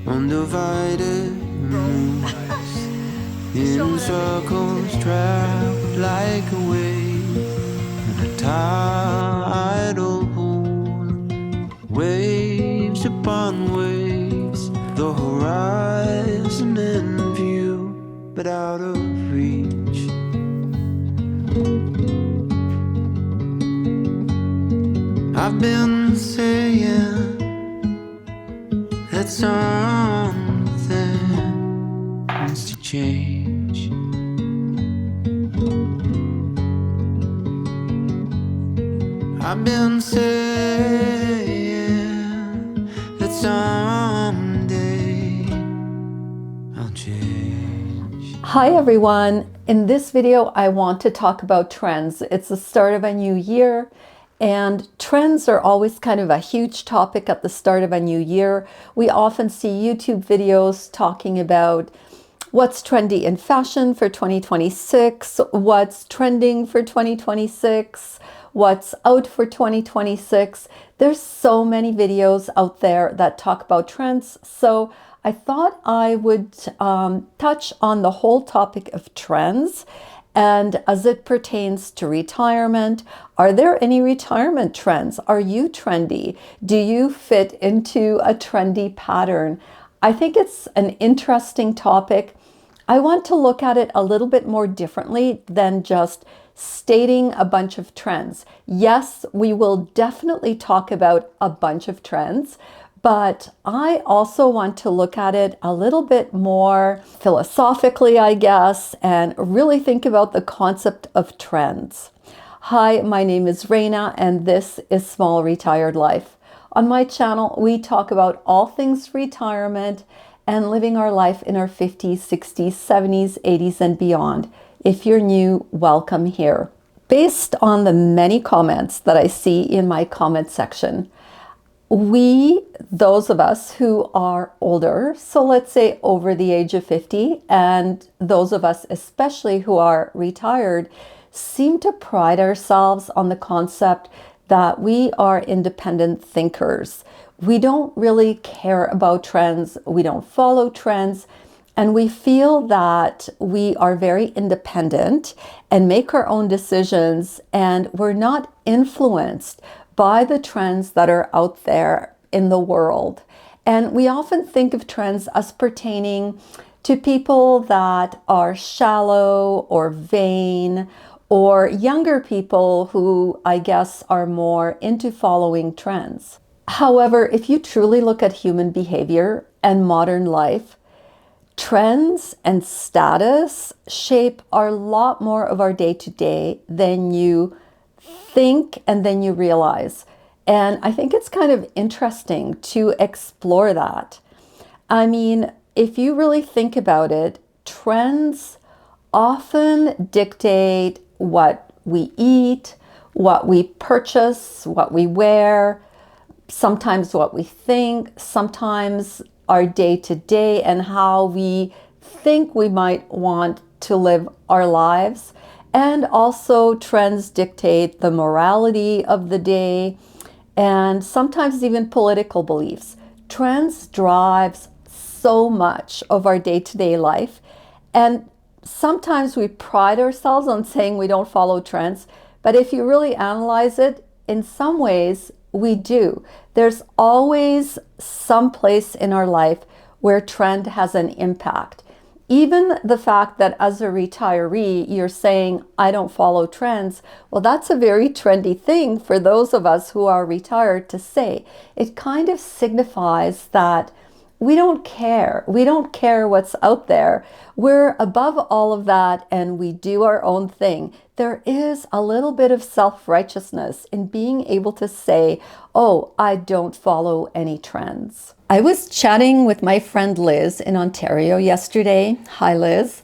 undivided moves in circles trapped like a wave in a tidal pool. Waves upon waves, the horizon in view, but out of reach. I've been saying that something needs to change. I've been saying that someday I'll change. Hi everyone. In this video, I want to talk about trends. It's the start of a new year, and trends are always kind of a huge topic at the start of a new year. We often see YouTube videos talking about what's trendy in fashion for 2026, what's trending for 2026, what's out for 2026. There's so many videos out there that talk about trends. So I thought I would touch on the whole topic of trends and as it pertains to retirement. Are there any retirement trends? Are you trendy? Do you fit into a trendy pattern? I think it's an interesting topic. I want to look at it a little bit more differently than just stating a bunch of trends. Yes, we will definitely talk about a bunch of trends, but I also want to look at it a little bit more philosophically, I guess, and really think about the concept of trends. Hi, my name is Raina, and this is Small Retired Life. On my channel, we talk about all things retirement and living our life in our 50s, 60s, 70s, 80s, and beyond. If you're new, welcome here. Based on the many comments that I see in my comment section, those of us who are older, so let's say over the age of 50, and those of us especially who are retired, seem to pride ourselves on the concept that we are independent thinkers. We don't really care about trends, we don't follow trends, and we feel that we are very independent and make our own decisions, and we're not influenced by the trends that are out there in the world. And we often think of trends as pertaining to people that are shallow or vain, or younger people who I guess are more into following trends. However, if you truly look at human behavior and modern life, trends and status shape a lot more of our day-to-day than you think and then you realize. And I think it's kind of interesting to explore that. I mean, if you really think about it, trends often dictate what we eat, what we purchase, what we wear, sometimes what we think, sometimes our day-to-day and how we think we might want to live our lives. And also trends dictate the morality of the day and sometimes even political beliefs. Trends drives so much of our day-to-day life, and sometimes we pride ourselves on saying we don't follow trends, but if you really analyze it, in some ways we do. There's always some place in our life where trend has an impact. Even the fact that as a retiree, you're saying, I don't follow trends, well, that's a very trendy thing for those of us who are retired to say. It kind of signifies that we don't care. We don't care what's out there. We're above all of that and we do our own thing. There is a little bit of self-righteousness in being able to say, oh, I don't follow any trends. I was chatting with my friend Liz in Ontario yesterday. Hi, Liz.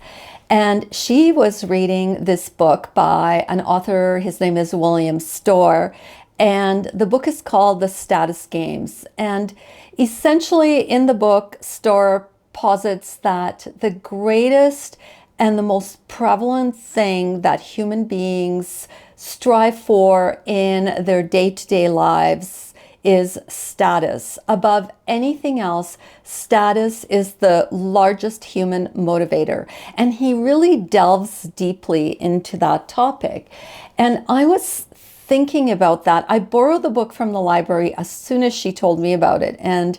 And she was reading this book by an author. His name is William Storr. And the book is called The Status Games. And essentially in the book, Storr posits that the greatest and the most prevalent thing that human beings strive for in their day-to-day lives is status. Above anything else, status is the largest human motivator. And he really delves deeply into that topic. And I was thinking about that. I borrowed the book from the library as soon as she told me about it and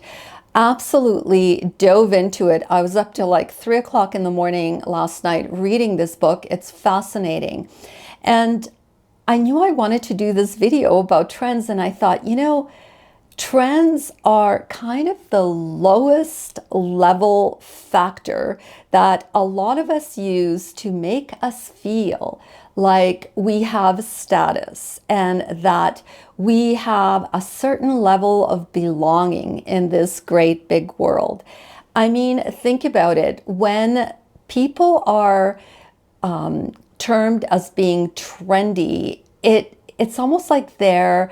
absolutely dove into it. I was up till like 3 o'clock in the morning last night reading this book. It's fascinating. And I knew I wanted to do this video about trends, and I thought, trends are kind of the lowest level factor that a lot of us use to make us feel like we have status and that we have a certain level of belonging in this great big world. I mean, think about it. When people are termed as being trendy, it's almost like they're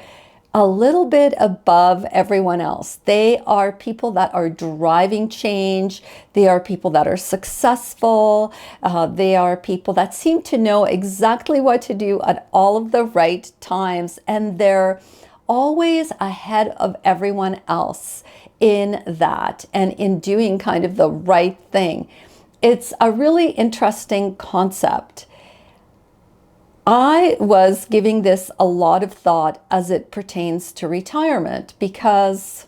a little bit above everyone else. They are people that are driving change. They are people that are successful. They are people that seem to know exactly what to do at all of the right times. And they're always ahead of everyone else in that and in doing kind of the right thing. It's a really interesting concept. I was giving this a lot of thought as it pertains to retirement because,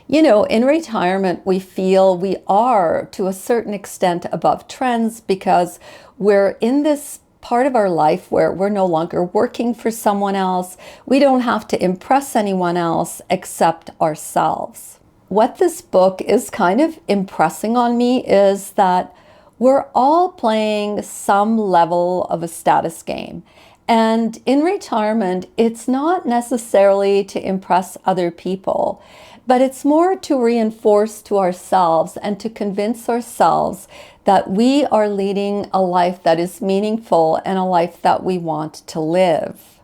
in retirement, we feel we are to a certain extent above trends because we're in this part of our life where we're no longer working for someone else. We don't have to impress anyone else except ourselves. What this book is kind of impressing on me is that we're all playing some level of a status game. And in retirement, it's not necessarily to impress other people, but it's more to reinforce to ourselves and to convince ourselves that we are leading a life that is meaningful and a life that we want to live.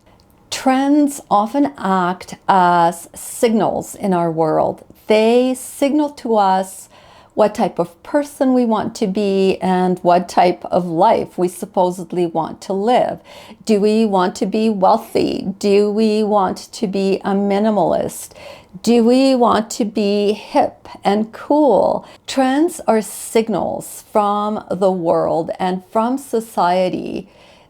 Trends often act as signals in our world. They signal to us what type of person we want to be and what type of life we supposedly want to live. Do we want to be wealthy? Do we want to be a minimalist? Do we want to be hip and cool? Trends are signals from the world and from society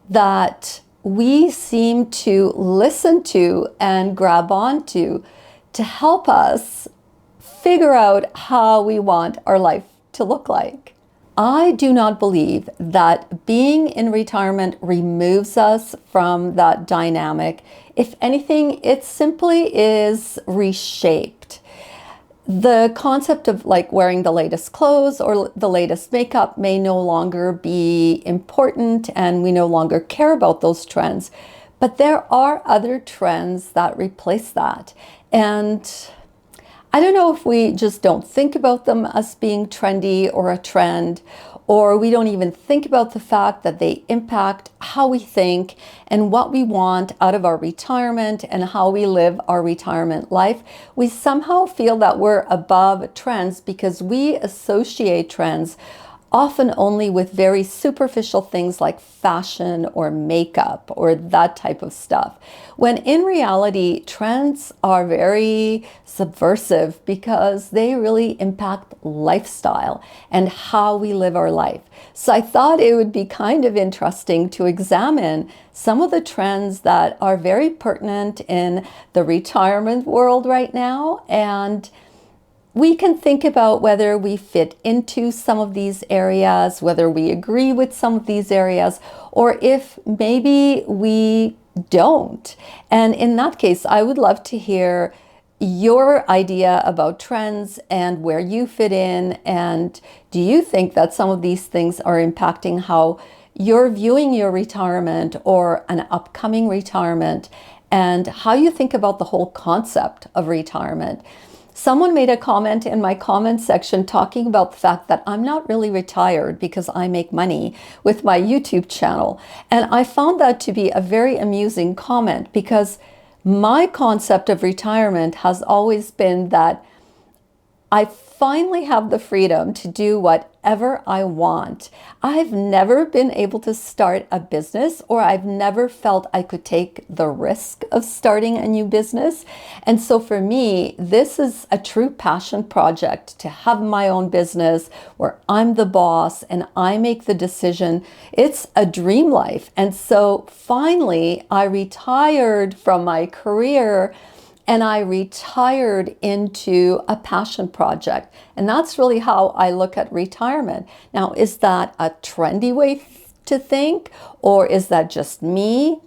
that we seem to listen to and grab onto to help us figure out how we want our life to look like. I do not believe that being in retirement removes us from that dynamic. If anything, it simply is reshaped. The concept of like wearing the latest clothes or the latest makeup may no longer be important, and we no longer care about those trends. But there are other trends that replace that. And I don't know if we just don't think about them as being trendy or a trend, or we don't even think about the fact that they impact how we think and what we want out of our retirement and how we live our retirement life. We somehow feel that we're above trends because we associate trends often only with very superficial things like fashion or makeup or that type of stuff. When in reality, trends are very subversive because they really impact lifestyle and how we live our life. So I thought it would be kind of interesting to examine some of the trends that are very pertinent in the retirement world right now, and we can think about whether we fit into some of these areas, whether we agree with some of these areas, or if maybe we don't. And in that case, I would love to hear your idea about trends and where you fit in. And do you think that some of these things are impacting how you're viewing your retirement or an upcoming retirement, and how you think about the whole concept of retirement? Someone made a comment in my comment section talking about the fact that I'm not really retired because I make money with my YouTube channel. And I found that to be a very amusing comment because my concept of retirement has always been that I finally have the freedom to do whatever I want. I've never been able to start a business, or I've never felt I could take the risk of starting a new business. And so for me, this is a true passion project, to have my own business where I'm the boss and I make the decision. It's a dream life. And so finally, I retired from my career, and I retired into a passion project. And that's really how I look at retirement. Now, is that a trendy way to think, or is that just me?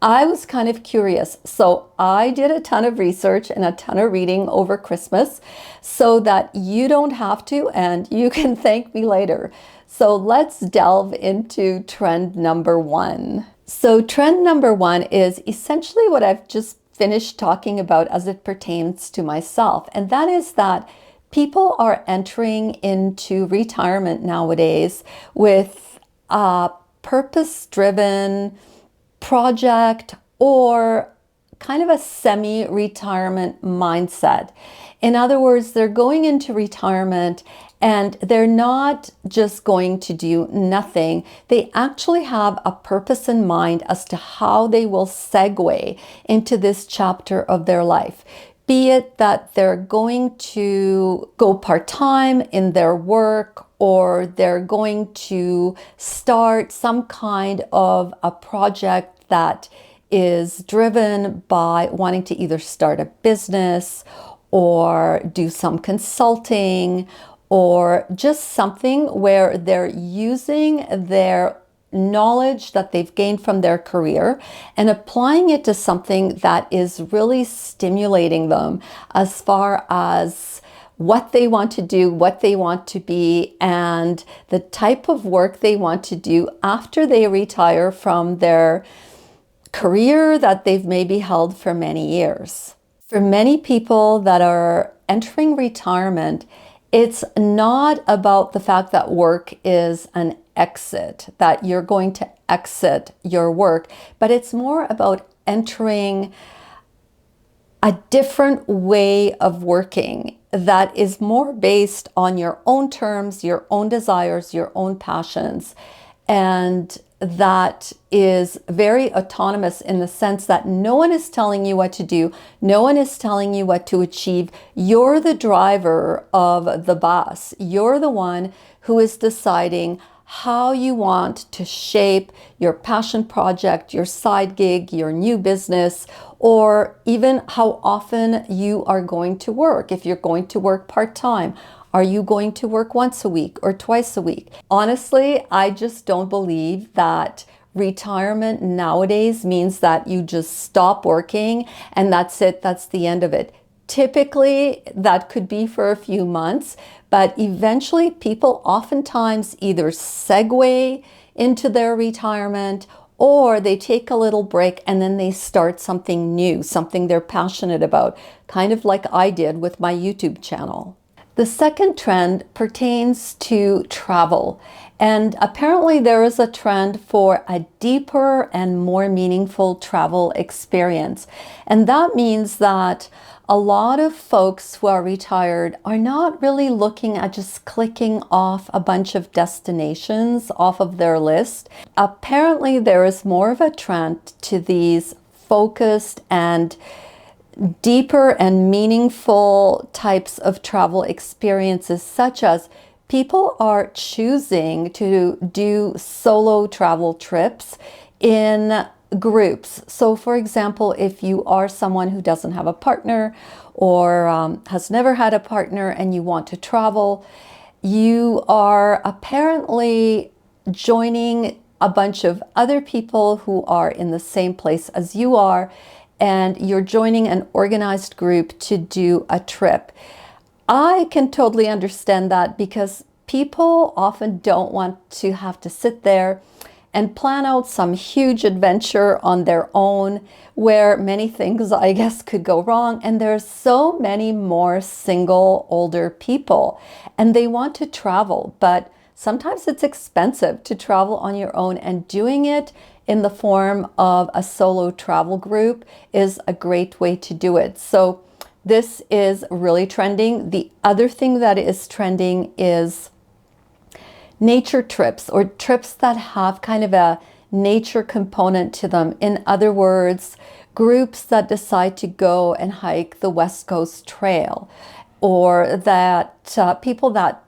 I was kind of curious. So I did a ton of research and a ton of reading over Christmas so that you don't have to, and you can thank me later. So let's delve into trend number one. So trend number one is essentially what I've just finished talking about as it pertains to myself. And that is that people are entering into retirement nowadays with a purpose-driven project or kind of a semi-retirement mindset. In other words, they're going into retirement and they're not just going to do nothing. They actually have a purpose in mind as to how they will segue into this chapter of their life. Be it that they're going to go part-time in their work, or they're going to start some kind of a project that is driven by wanting to either start a business or do some consulting, or just something where they're using their knowledge that they've gained from their career and applying it to something that is really stimulating them as far as what they want to do, what they want to be, and the type of work they want to do after they retire from their career that they've maybe held for many years. For many people that are entering retirement, it's not about the fact that work is an exit, that you're going to exit your work, but it's more about entering a different way of working that is more based on your own terms, your own desires, your own passions, and that is very autonomous in the sense that no one is telling you what to do. No one is telling you what to achieve. You're the driver of the bus. You're the one who is deciding how you want to shape your passion project, your side gig, your new business, or even how often you are going to work. If you're going to work part-time, are you going to work once a week or twice a week? Honestly, I just don't believe that retirement nowadays means that you just stop working and that's it, that's the end of it. Typically, that could be for a few months, but eventually people oftentimes either segue into their retirement, or they take a little break and then they start something new, something they're passionate about, kind of like I did with my YouTube channel. The second trend pertains to travel. And apparently there is a trend for a deeper and more meaningful travel experience. And that means that a lot of folks who are retired are not really looking at just clicking off a bunch of destinations off of their list. Apparently there is more of a trend to these focused and deeper and meaningful types of travel experiences, such as people are choosing to do solo travel trips in groups. So for example, if you are someone who doesn't have a partner or has never had a partner and you want to travel, you are apparently joining a bunch of other people who are in the same place as you are, and you're joining an organized group to do a trip. I can totally understand that, because people often don't want to have to sit there and plan out some huge adventure on their own, where many things, I guess, could go wrong. And there's so many more single older people and they want to travel, but sometimes it's expensive to travel on your own, and doing it in the form of a solo travel group is a great way to do it. So This is really trending. The other thing that is trending is nature trips, or trips that have kind of a nature component to them. In other words, groups that decide to go and hike the West Coast Trail, or that people that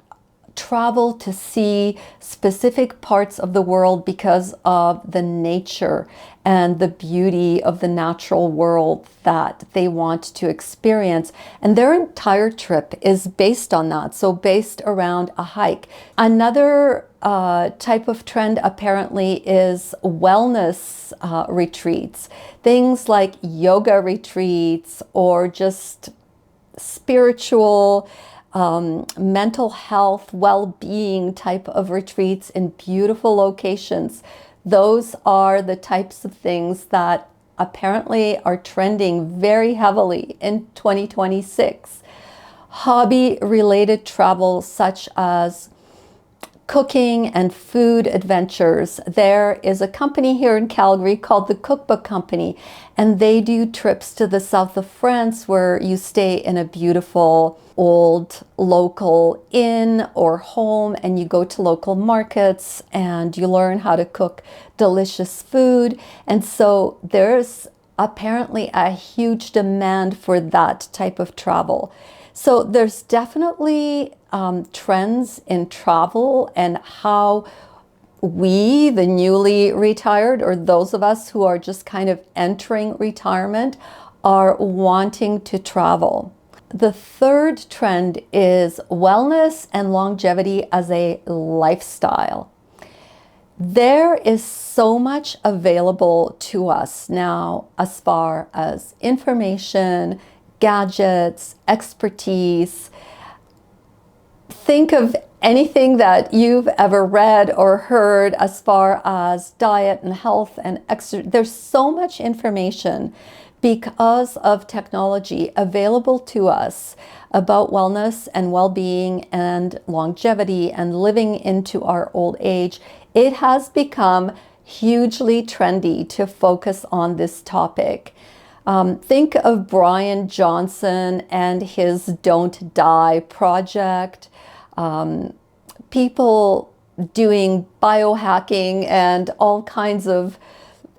travel to see specific parts of the world because of the nature and the beauty of the natural world that they want to experience. And their entire trip is based on that. So based around a hike. Another type of trend apparently is wellness retreats. Things like yoga retreats or just spiritual mental health, well-being type of retreats in beautiful locations. Those are the types of things that apparently are trending very heavily in 2026. Hobby-related travel such as cooking and food adventures. There is a company here in Calgary called the Cookbook Company, and they do trips to the south of France where you stay in a beautiful old local inn or home, and you go to local markets and you learn how to cook delicious food. And so there's apparently a huge demand for that type of travel. So there's definitely trends in travel and how we, the newly retired, or those of us who are just kind of entering retirement, are wanting to travel. The third trend is wellness and longevity as a lifestyle. There is so much available to us now as far as information, gadgets, expertise. Think of anything that you've ever read or heard as far as diet and health and exercise. There's so much information because of technology available to us about wellness and well-being and longevity and living into our old age. It has become hugely trendy to focus on this topic. Think of Brian Johnson and his Don't Die project. People doing biohacking and all kinds of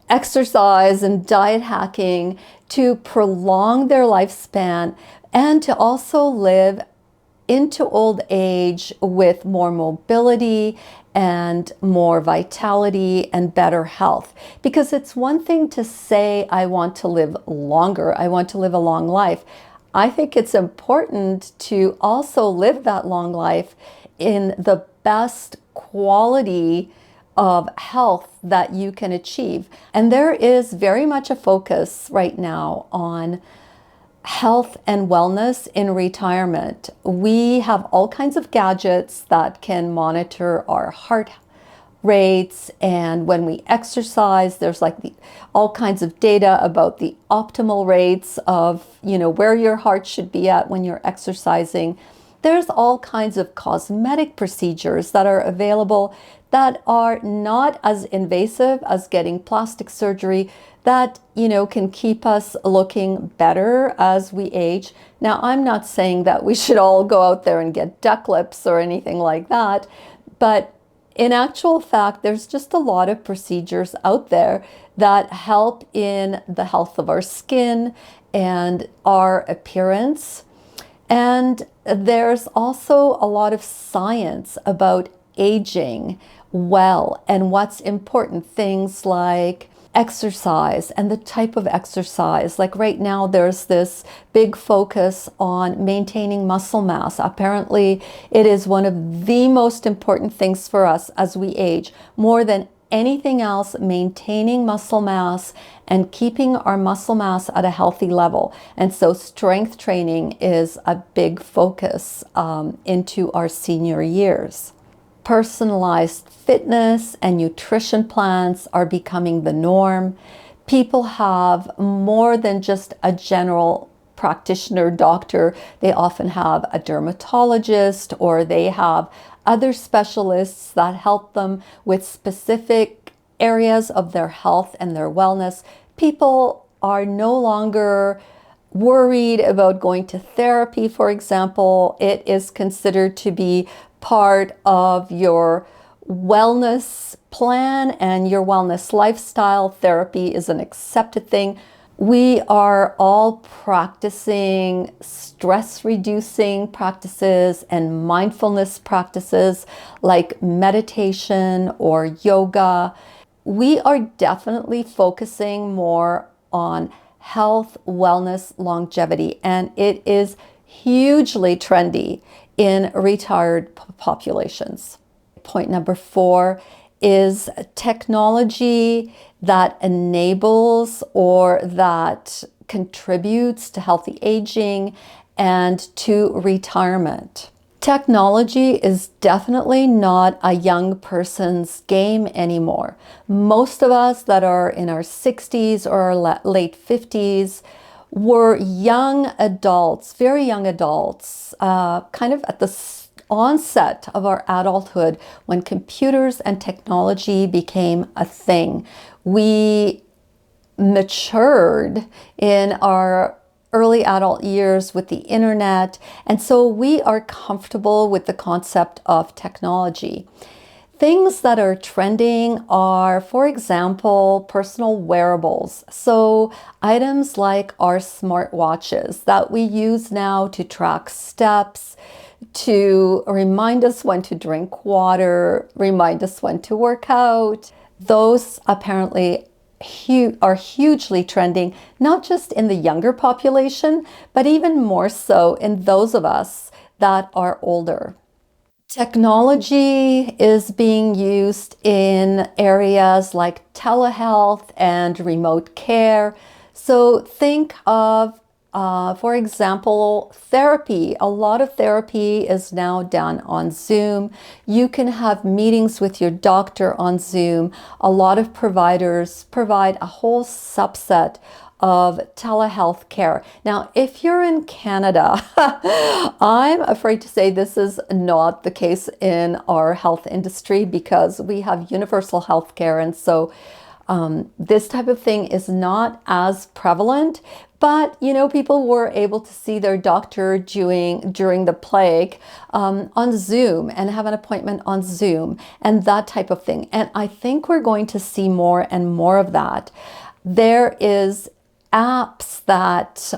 exercise and diet hacking to prolong their lifespan and to also live into old age with more mobility and more vitality and better health. Because it's one thing to say, I want to live longer, I want to live a long life. I think it's important to also live that long life in the best quality of health that you can achieve. And there is very much a focus right now on health and wellness in retirement. We have all kinds of gadgets that can monitor our heart rates, and when we exercise, there's like all kinds of data about the optimal rates of, where your heart should be at when you're exercising. There's all kinds of cosmetic procedures that are available that are not as invasive as getting plastic surgery, that, can keep us looking better as we age. Now, I'm not saying that we should all go out there and get duck lips or anything like that, but in actual fact, there's just a lot of procedures out there that help in the health of our skin and our appearance. And there's also a lot of science about aging well and what's important, things like exercise and the type of exercise. Like right now, there's this big focus on maintaining muscle mass. Apparently, it is one of the most important things for us as we age. More than anything else, maintaining muscle mass and keeping our muscle mass at a healthy level. And so strength training is a big focus into our senior years. Personalized fitness and nutrition plans are becoming the norm. People have more than just a general practitioner doctor. They often have a dermatologist, or they have other specialists that help them with specific areas of their health and their wellness. People are no longer worried about going to therapy, for example, it is considered to be part of your wellness plan and your wellness lifestyle. Therapy is an accepted thing. We are all practicing stress reducing practices and mindfulness practices like meditation or yoga. We are definitely focusing more on health, wellness, longevity, and it is hugely trendy in retired populations. Point number 4 is technology that enables or that contributes to healthy aging and to retirement. Technology is definitely not a young person's game anymore. Most of us that are in our 60s or our late 50s were young adults, very young adults, kind of at the onset of our adulthood when computers and technology became a thing. We matured in our early adult years with the internet, and so we are comfortable with the concept of technology. Things that are trending are, for example, personal wearables. So items like our smartwatches that we use now to track steps, to remind us when to drink water, remind us when to work out. Those apparently are hugely trending, not just in the younger population, but even more so in those of us that are older. Technology is being used in areas like telehealth and remote care. So think of, for example, therapy. A lot of therapy is now done on Zoom. You can have meetings with your doctor on Zoom. A lot of providers provide a whole subset of telehealth care. Now, if you're in Canada, I'm afraid to say this is not the case in our health industry because we have universal health care. And so this type of thing is not as prevalent. But, you know, people were able to see their doctor during the plague on Zoom and have an appointment on Zoom and that type of thing. And I think we're going to see more and more of that. There is apps that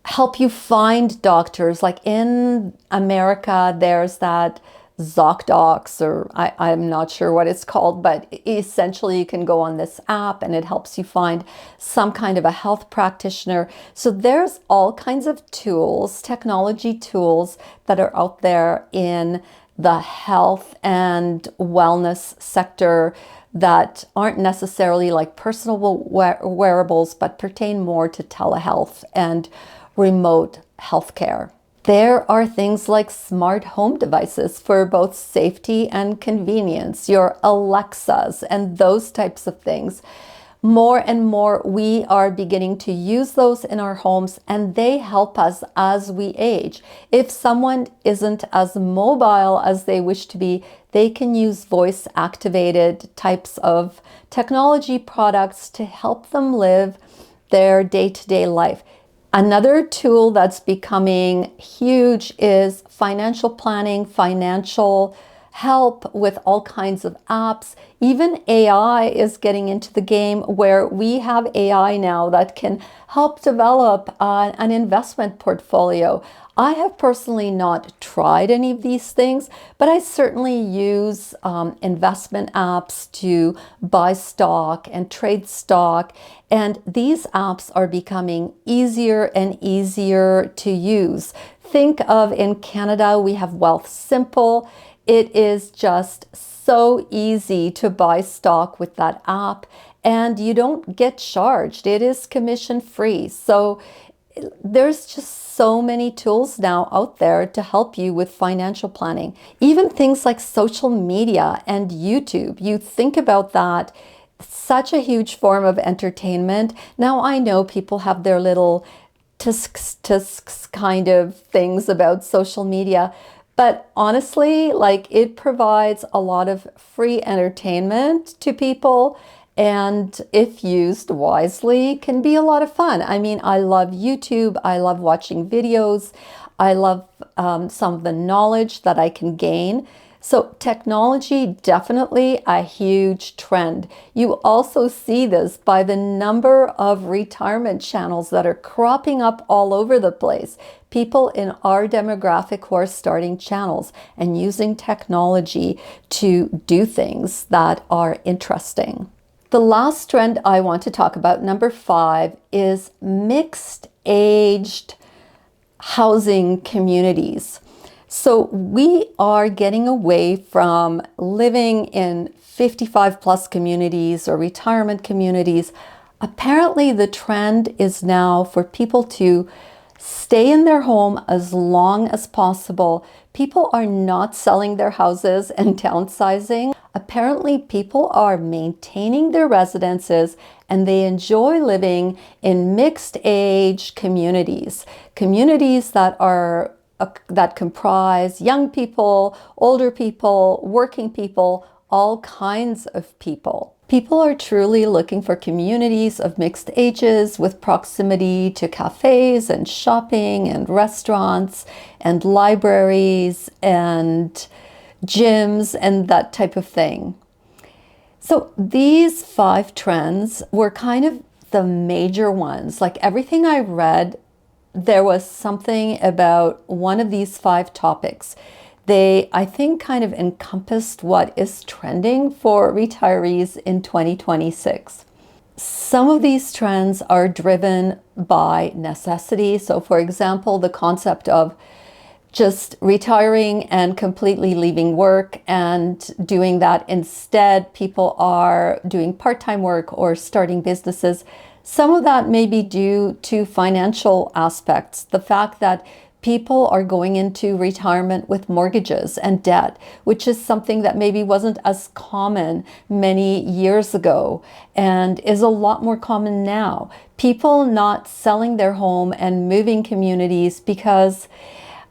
help you find doctors. Like in America, there's that ZocDocs, or I'm not sure what it's called, but essentially you can go on this app and it helps you find some kind of a health practitioner. So there's all kinds of tools, technology tools that are out there in the health and wellness sector that aren't necessarily like personal wearables, but pertain more to telehealth and remote healthcare. There are things like smart home devices for both safety and convenience, your Alexas and those types of things. More and more, we are beginning to use those in our homes, and they help us as we age. If someone isn't as mobile as they wish to be, they can use voice-activated types of technology products to help them live their day-to-day life. Another tool that's becoming huge is financial planning, financial help with all kinds of apps. Even AI is getting into the game where we have AI now that can help develop an investment portfolio. I have personally not tried any of these things, but I certainly use investment apps to buy stock and trade stock. And these apps are becoming easier and easier to use. Think of in Canada, we have Wealth Simple. It is just so easy to buy stock with that app, and you don't get charged. It is commission free. So there's just so many tools now out there to help you with financial planning. Even things like social media and YouTube. You think about that, such a huge form of entertainment. Now I know people have their little tusks kind of things about social media, but honestly, like, it provides a lot of free entertainment to people, and if used wisely, can be a lot of fun. I mean, I love YouTube. I love watching videos. I love some of the knowledge that I can gain. So technology, definitely a huge trend. You also see this by the number of retirement channels that are cropping up all over the place. People in our demographic who are starting channels and using technology to do things that are interesting. The last trend I want to talk about, number 5, is mixed aged housing communities. So we are getting away from living in 55 plus communities or retirement communities. Apparently the trend is now for people to stay in their home as long as possible. People are not selling their houses and downsizing. Apparently people are maintaining their residences and they enjoy living in mixed age communities. Communities that comprise young people, older people, working people, all kinds of people. People are truly looking for communities of mixed ages with proximity to cafes and shopping and restaurants and libraries and gyms and that type of thing. So these 5 trends were kind of the major ones. Like everything I read, there was something about one of these 5 topics. They, I think, kind of encompassed what is trending for retirees in 2026. Some of these trends are driven by necessity. So for example, the concept of just retiring and completely leaving work and doing that instead. People are doing part-time work or starting businesses. Some of that may be due to financial aspects. The fact that people are going into retirement with mortgages and debt, which is something that maybe wasn't as common many years ago and is a lot more common now. People not selling their home and moving communities because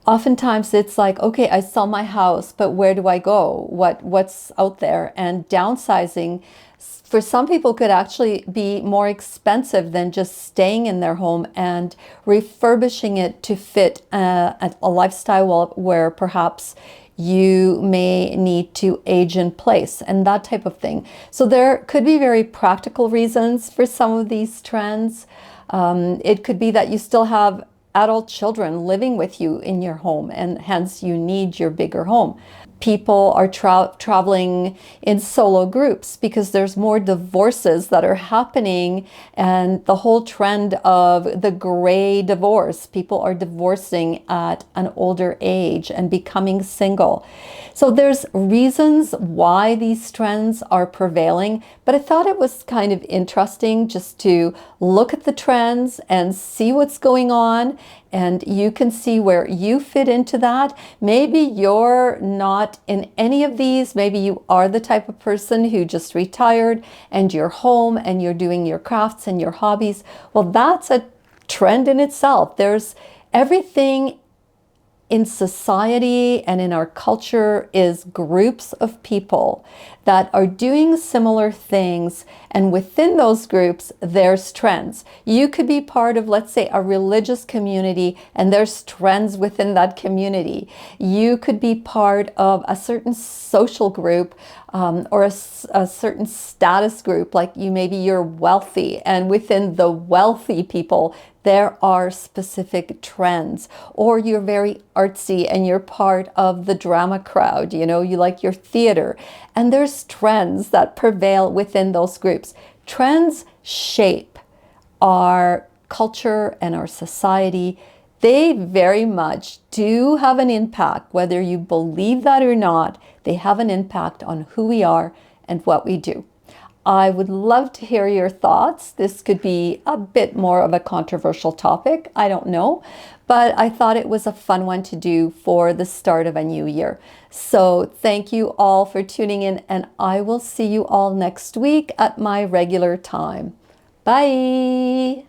oftentimes it's like, okay, I sell my house, but where do I go? What's out there? And downsizing for some people could actually be more expensive than just staying in their home and refurbishing it to fit a lifestyle where perhaps you may need to age in place and that type of thing. So there could be very practical reasons for some of these trends. It could be that you still have adult children living with you in your home and hence you need your bigger home. People are traveling in solo groups because there's more divorces that are happening and the whole trend of the gray divorce. People are divorcing at an older age and becoming single. So there's reasons why these trends are prevailing, but I thought it was kind of interesting just to look at the trends and see what's going on. And you can see where you fit into that. Maybe you're not in any of these. Maybe you are the type of person who just retired and you're home and you're doing your crafts and your hobbies. Well, that's a trend in itself. There's everything in society and in our culture is groups of people that are doing similar things, and within those groups there's trends. You could be part of, let's say, a religious community and there's trends within that community. You could be part of a certain social group or a certain status group, like maybe you're wealthy, and within the wealthy people there are specific trends. Or you're very artsy and you're part of the drama crowd, you like your theater, and there's trends that prevail within those groups. Trends shape our culture and our society. They very much do have an impact, whether you believe that or not. They have an impact on who we are and what we do. I would love to hear your thoughts. This could be a bit more of a controversial topic, I don't know, but I thought it was a fun one to do for the start of a new year. So thank you all for tuning in, and I will see you all next week at my regular time. Bye.